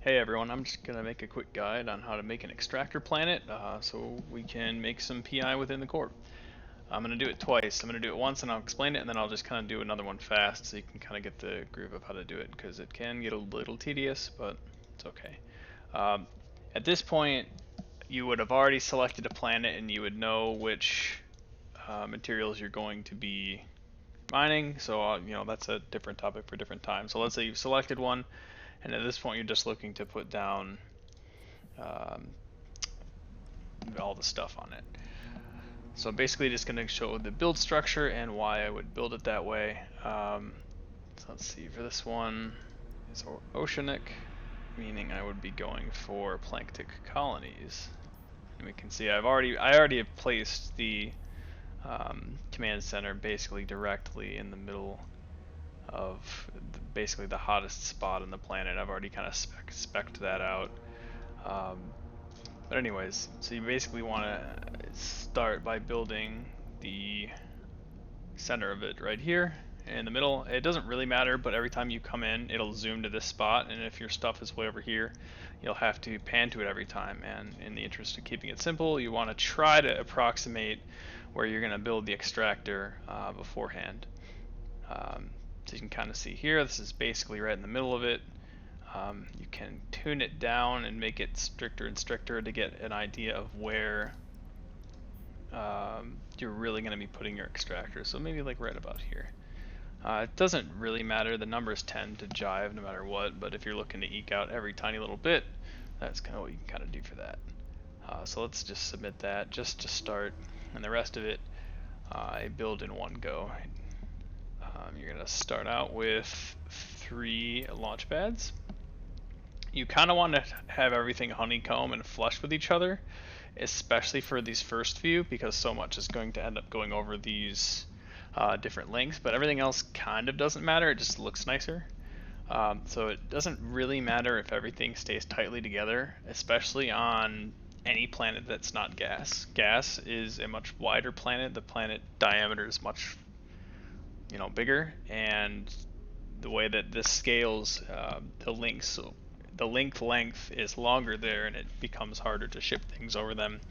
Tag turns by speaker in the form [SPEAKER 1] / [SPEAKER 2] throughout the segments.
[SPEAKER 1] Hey everyone, I'm just going to make a quick guide on how to make an extractor planet so we can make some PI within the core. I'm going to do it twice. I'm going to do it once and I'll explain it, and then I'll just kind of do another one fast so you can kind of get the groove of how to do it, because it can get a little tedious, but it's okay. Um, at this point, you would have already selected a planet and you would know which materials you're going to be mining, so that's a different topic for different time. So let's say you've selected one, and at this point you're just looking to put down um, all the stuff on it. So I'm basically just going to show the build structure and why I would build it that way. So let's see, for this one, it's oceanic, meaning I would be going for Planck Tick colonies. And we can see I already have placed the command center basically directly in the middle of basically the hottest spot on the planet. I've already kind of spec'd that out. But anyways, so you basically want to start by building the center of it right here in the middle. It doesn't really matter, but every time you come in, it'll zoom to this spot, and if your stuff is way over here, you'll have to pan to it every time. And in the interest of keeping it simple, you want to try to approximate where you're going to build the extractor beforehand. So you can kind of see here, this is basically right in the middle of it. You can tune it down and make it stricter and stricter to get an idea of where you're really going to be putting your extractor. So maybe like right about here. It doesn't really matter, the numbers tend to jive no matter what, but if you're looking to eke out every tiny little bit, that's kind of what you can kind of do for that. So let's just submit that just to start, and the rest of it I build in one go. You're going to start out with 3 launch pads. You kind of want to have everything honeycomb and flush with each other, especially for these first few, because so much is going to end up going over these different lengths, but everything else kind of doesn't matter, it just looks nicer. So it doesn't really matter if everything stays tightly together, especially on any planet that's not gas. Gas is a much wider planet, the planet diameter is much bigger, and the way that this scales, the length is longer there, and it becomes harder to ship things over them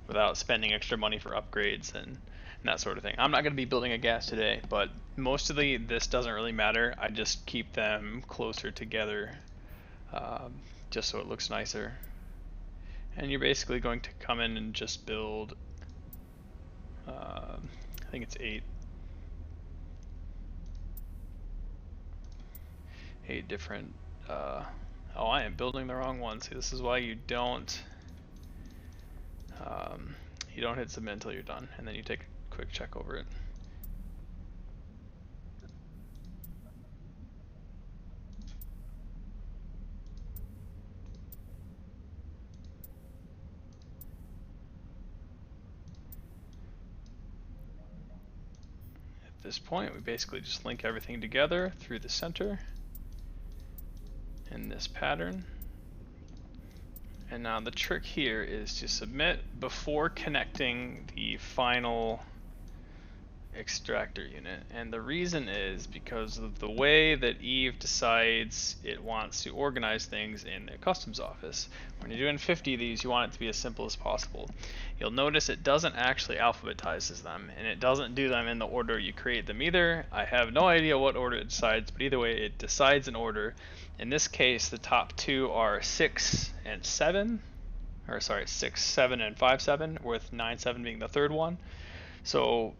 [SPEAKER 1] without spending extra money for upgrades and that sort of thing. I'm not going to be building a gas today, but mostly this doesn't really matter. I just keep them closer together just so it looks nicer. And you're basically going to come in and just build, I think it's 8 different oh, I am building the wrong one. See, this is why you don't hit submit until you're done, and then you take a quick check over it. At this point, we basically just link everything together through the center in this pattern. And now the trick here is to submit before connecting the final extractor unit, and the reason is because of the way that Eve decides it wants to organize things in the customs office. When you're doing 50 of these, you want it to be as simple as possible. You'll notice it doesn't actually alphabetizes them, and it doesn't do them in the order you create them either. I have no idea what order it decides, but either way it decides an order. In this case, the top 2 are 6 and 7, or sorry, 6, 7, and 5, 7, with 9, 7 being the third one. So,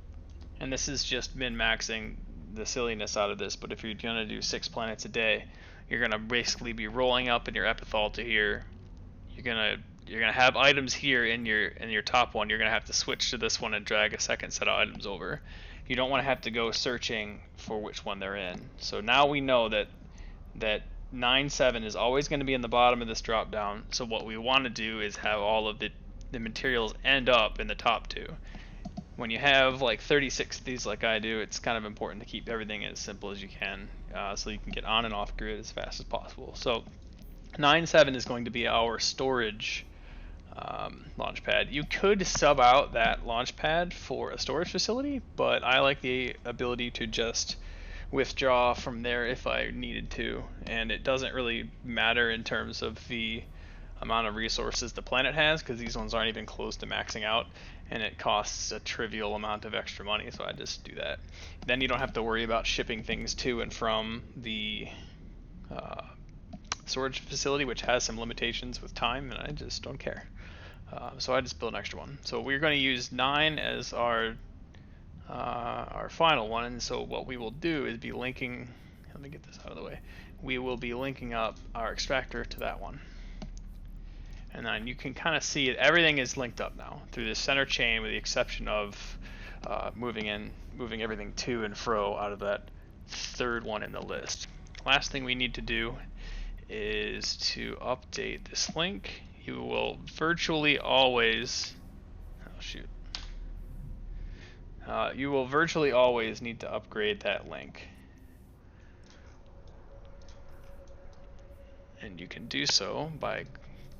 [SPEAKER 1] and this is just min-maxing the silliness out of this, but if you're gonna do 6 planets a day, you're gonna basically be rolling up in your epithal to here. You're gonna have items here in your top one. You're gonna have to switch to this one and drag a second set of items over. You don't want to have to go searching for which one they're in. So now we know that 9, 7 is always going to be in the bottom of this drop down. So what we want to do is have all of the materials end up in the top 2. When you have like 36 of these like I do, it's kind of important to keep everything as simple as you can, so you can get on and off grid as fast as possible. So 9, 7 is going to be our storage launch pad. You could sub out that launch pad for a storage facility, but I like the ability to just withdraw from there if I needed to, and it doesn't really matter in terms of the amount of resources the planet has, because these ones aren't even close to maxing out, and it costs a trivial amount of extra money, so I just do that. Then you don't have to worry about shipping things to and from the storage facility, which has some limitations with time, and I just don't care. So I just built an extra one. So we're going to use 9 as our final one, and so what we will do is be linking, let me get this out of the way, we will be linking up our extractor to that one. And then you can kind of see it, everything is linked up now through the center chain, with the exception of moving everything to and fro out of that third one in the list. Last thing we need to do is to update this link. You will virtually always, you will virtually always need to upgrade that link. And you can do so by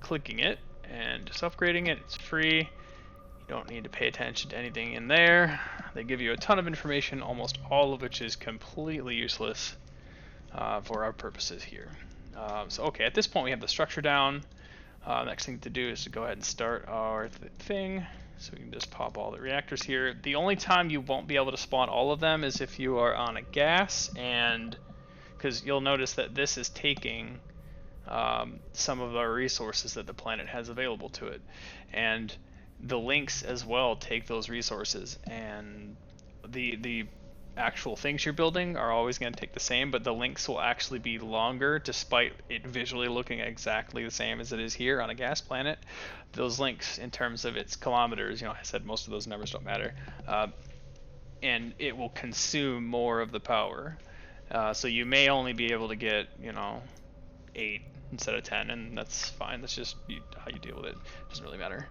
[SPEAKER 1] clicking it and just upgrading it. It's free. You don't need to pay attention to anything in there. They give you a ton of information, almost all of which is completely useless for our purposes here. So okay, at this point we have the structure down. Next thing to do is to go ahead and start our thing. So we can just pop all the reactors here. The only time you won't be able to spawn all of them is if you are on a gas, and because you'll notice that this is taking some of our resources that the planet has available to it, and the links as well take those resources, and the actual things you're building are always going to take the same, but the links will actually be longer despite it visually looking exactly the same as it is here on a gas planet. Those links in terms of its kilometers, I said most of those numbers don't matter, and it will consume more of the power. So you may only be able to get 8 instead of 10, and that's fine. That's just how you deal with it. It doesn't really matter.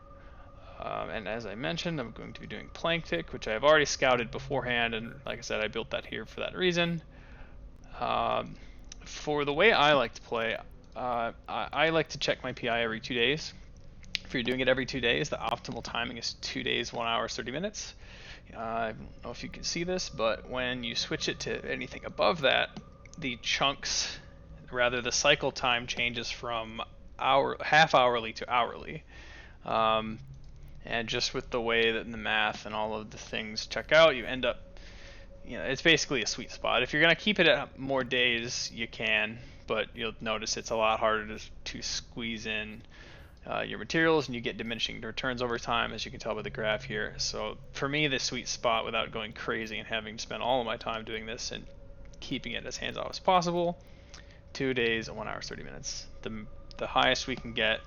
[SPEAKER 1] And as I mentioned, I'm going to be doing Planck Tick, which I have already scouted beforehand, and like I said, I built that here for that reason. For the way I like to play, I like to check my PI every 2 days. If you're doing it every 2 days, the optimal timing is 2 days, 1 hour, 30 minutes. I don't know if you can see this, but when you switch it to anything above that, the chunks, rather the cycle time changes from half hourly to hourly. And just with the way that the math and all of the things check out, you end up, it's basically a sweet spot. If you're going to keep it at more days, you can, but you'll notice it's a lot harder to squeeze in your materials, and you get diminishing returns over time, as you can tell by the graph here. So for me, the sweet spot, without going crazy and having to spend all of my time doing this and keeping it as hands-off as possible, 2 days and 1 hour 30 minutes. The highest we can get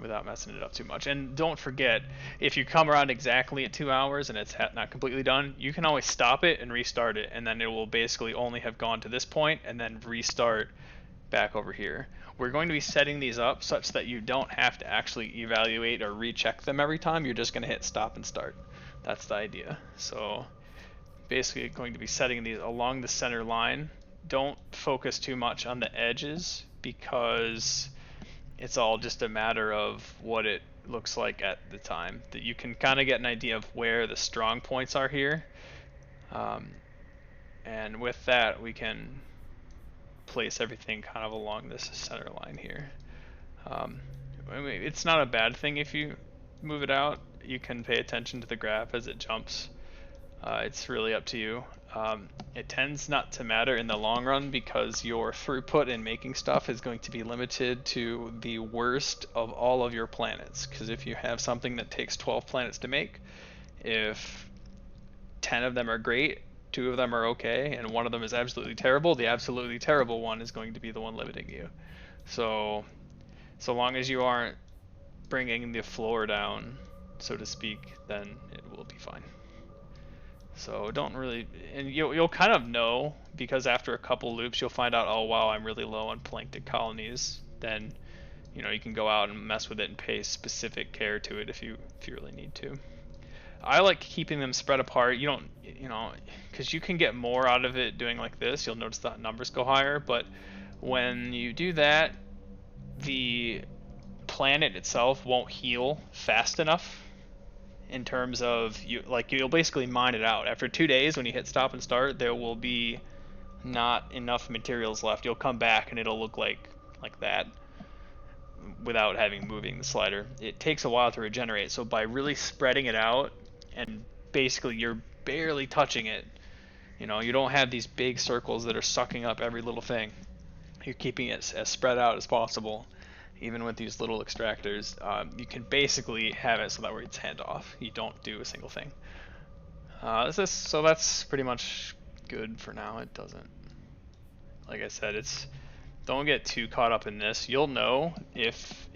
[SPEAKER 1] without messing it up too much. And don't forget, if you come around exactly at 2 hours and it's not completely done, you can always stop it and restart it, and then it will basically only have gone to this point and then restart back over here. We're going to be setting these up such that you don't have to actually evaluate or recheck them every time. You're just going to hit stop and start. That's the idea. So basically going to be setting these along the center line. Don't focus too much on the edges, because it's all just a matter of what it looks like at the time. That you can kind of get an idea of where the strong points are here, and with that we can place everything kind of along this center line here. I mean, it's not a bad thing if you move it out. You can pay attention to the graph as it jumps. It's really up to you. It tends not to matter in the long run, because your throughput in making stuff is going to be limited to the worst of all of your planets. Because if you have something that takes 12 planets to make, if 10 of them are great, 2 of them are okay, and 1 of them is absolutely terrible, the absolutely terrible one is going to be the one limiting you. So long as you aren't bringing the floor down, so to speak, then it will be fine. So don't really, and you'll kind of know, because after a couple loops you'll find out, oh wow, I'm really low on Planck Tick colonies. Then you can go out and mess with it and pay specific care to it if you really need to. I like keeping them spread apart. You don't, because you can get more out of it doing like this. You'll notice that numbers go higher, but when you do that, the planet itself won't heal fast enough. in terms of you'll basically mine it out. After 2 days, when you hit stop and start, there will be not enough materials left. You'll come back and it'll look like that without having moving the slider. It takes a while to regenerate, so by really spreading it out, and basically you're barely touching it, you know, you don't have these big circles that are sucking up every little thing. You're keeping it as spread out as possible. Even with these little extractors, you can basically have it so that where it's hand off. You don't do a single thing. So that's pretty much good for now. It doesn't, like I said, don't get too caught up in this. You'll know if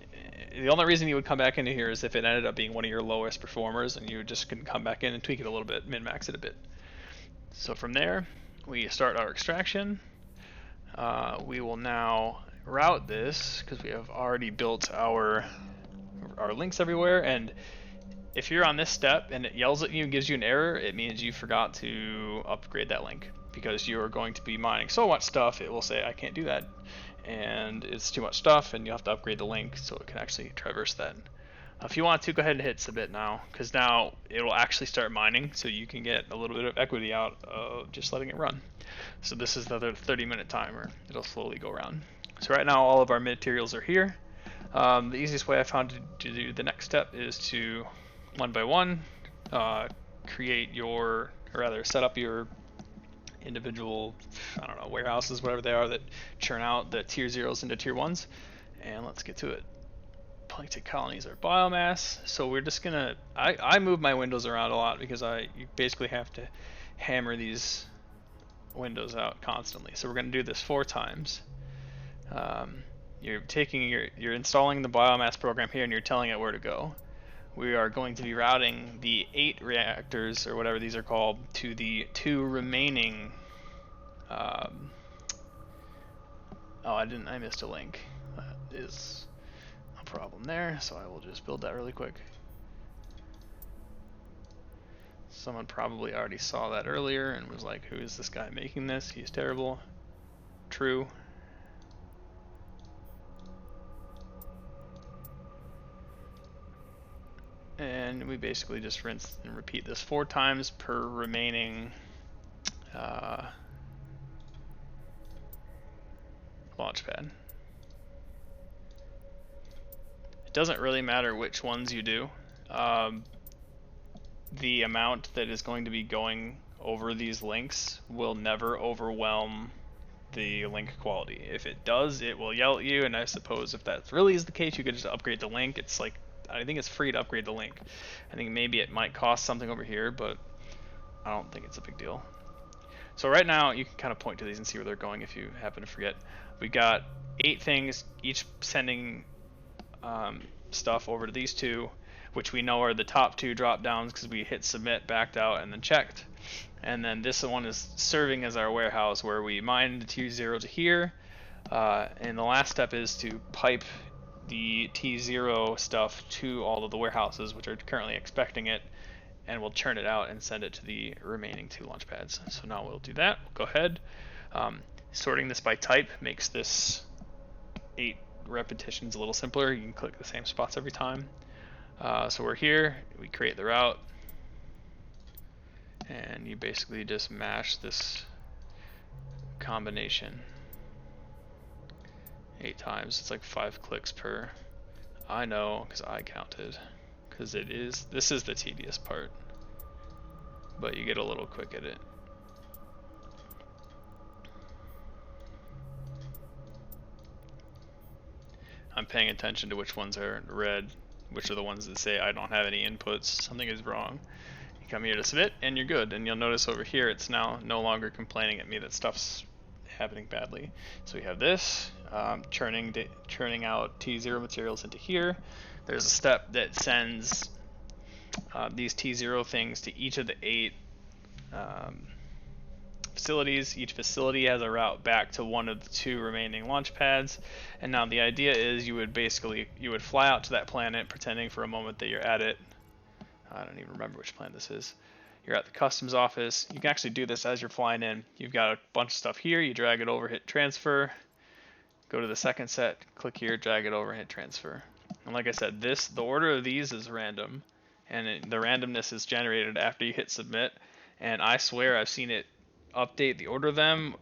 [SPEAKER 1] the only reason you would come back into here is if it ended up being one of your lowest performers, and you just can come back in and tweak it a little bit, min-max it a bit. So from there, we start our extraction. We will now route this because we have already built our links everywhere, and if you're on this step and it yells at you and gives you an error, it means you forgot to upgrade that link, because you're going to be mining so much stuff it will say I can't do that, and it's too much stuff, and you have to upgrade the link so it can actually traverse that. If you want to, go ahead and hit submit now, because now it will actually start mining, so you can get a little bit of equity out of just letting it run. So this is the 30-minute timer. It'll slowly go around. So right now all of our materials are here. The easiest way I found to do the next step is to, one by one, set up your individual, I don't know, warehouses, whatever they are, that churn out the tier 0s into tier 1s. And let's get to it. Planck Tick colonies are biomass, so we're just gonna, I move my windows around a lot because you basically have to hammer these windows out constantly. So we're gonna do this 4 times. You're installing the biomass program here, and you're telling it where to go. We are going to be routing the 8 reactors, or whatever these are called, to the 2 remaining. I missed a link. That is a problem there, so I will just build that really quick. Someone probably already saw that earlier and was like, who is this guy making this? He's terrible. True. And we basically just rinse and repeat this 4 times per remaining launch pad. It doesn't really matter which ones you do. The amount that is going to be going over these links will never overwhelm the link quality. If it does, it will yell at you, and I suppose if that really is the case, you could just upgrade the link. It's like, I think it's free to upgrade the link. I think maybe it might cost something over here, but I don't think it's a big deal. So right now, you can kind of point to these and see where they're going if you happen to forget. We got 8 things, each sending stuff over to these 2, which we know are the top 2 drop downs because we hit submit, backed out, and then checked. And then this one is serving as our warehouse where we mine the tier 0 to here. And the last step is to pipe the T0 stuff to all of the warehouses which are currently expecting it, and we'll churn it out and send it to the remaining 2 launch pads. So now we'll do that. We'll go ahead. Sorting this by type makes this 8 repetitions a little simpler. You can click the same spots every time. So we're here, we create the route, and you basically just mash this combination 8 times. It's like 5 clicks per. I know, because I counted. Because this is the tedious part. But you get a little quick at it. I'm paying attention to which ones are red, which are the ones that say I don't have any inputs, something is wrong. You come here to submit, and you're good. And you'll notice over here, it's now no longer complaining at me that stuff's happening badly. So we have this, churning out T0 materials into here. There's a step that sends these T0 things to each of the 8 facilities. Each facility has a route back to one of the 2 remaining launch pads. And now the idea is you would fly out to that planet, pretending for a moment that you're at it. I don't even remember which planet this is. You're at the customs office. You can actually do this as you're flying in. You've got a bunch of stuff here. You drag it over, hit transfer. Go to the second set, click here, drag it over, hit transfer. And like I said, the order of these is random. and the randomness is generated after you hit submit. And I swear I've seen it update the order of them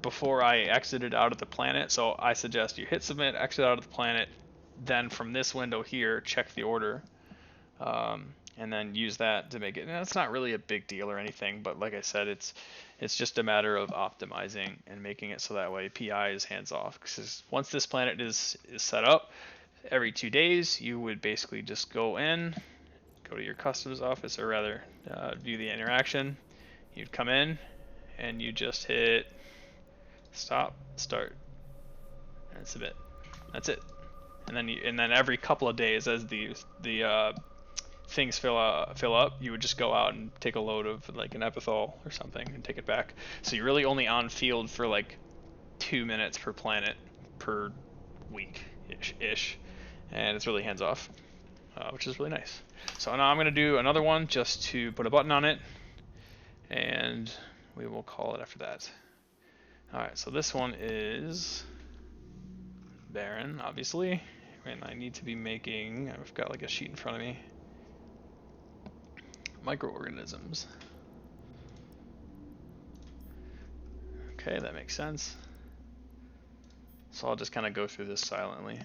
[SPEAKER 1] before I exited out of the planet. So I suggest you hit submit, exit out of the planet, then from this window here, check the order, and then use that to make it. And it's not really a big deal or anything, but like I said, it's just a matter of optimizing and making it so that way PI is hands off. Because once this planet is set up, every 2 days you would basically just go to your customs office, or rather view the interaction. You'd come in and you just hit stop, start, and submit. That's it. And then every couple of days, as the things fill up, you would just go out and take a load of like an epithal or something and take it back. So you're really only on field for like 2 minutes per planet per week ish, and it's really hands off, which is really nice. So now I'm gonna do another one just to put a button on it, and we will call it after that. Alright, so this one is barren, obviously, and I need to be making, I've got like a sheet in front of me, microorganisms. Okay, that makes sense. So I'll just kind of go through this silently.